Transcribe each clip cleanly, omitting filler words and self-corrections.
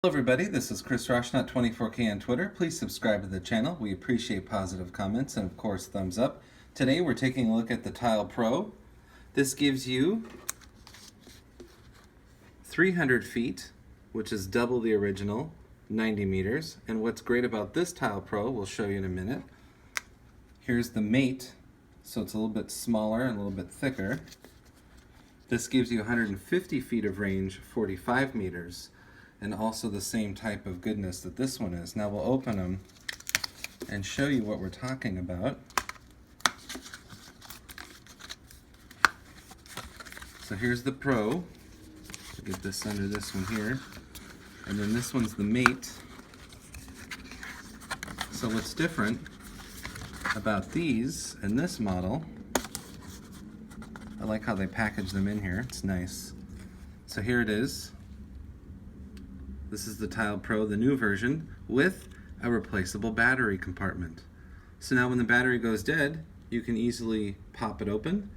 Hello everybody, this is Chris Roshnot, 24K on Twitter. Please subscribe to the channel. We appreciate positive comments and of course thumbs up. Today we're taking a look at the Tile Pro. This gives you 300 feet, which is double the original 90 meters. And what's great about this Tile Pro, we'll show you in a minute. Here's the mate, so it's a little bit smaller and a little bit thicker. This gives you 150 feet of range, 45 meters. And also the same type of goodness that this one is. Now we'll open them and show you what we're talking about. So here's the Pro. I'll get this under this one here. And then this one's the Mate. So what's different about these and this model, I like how they package them in here. It's nice. So here it is. This is the Tile Pro, the new version, with a replaceable battery compartment. So now when the battery goes dead, you can easily pop it open,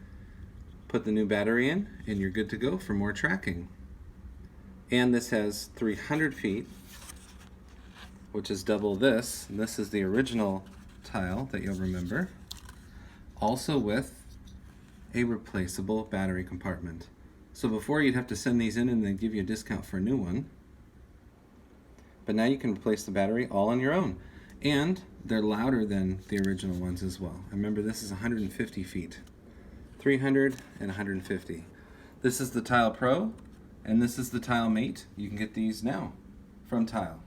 put the new battery in, and you're good to go for more tracking. And this has 300 feet, which is double this. And this is the original tile that you'll remember. Also with a replaceable battery compartment. So before you'd have to send these in and they'd give you a discount for a new one. But now you can replace the battery all on your own. And they're louder than the original ones as well. Remember, this is 150 feet. 300 and 150. This is the Tile Pro, and this is the Tile Mate. You can get these now from Tile.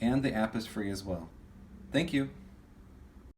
And the app is free as well. Thank you.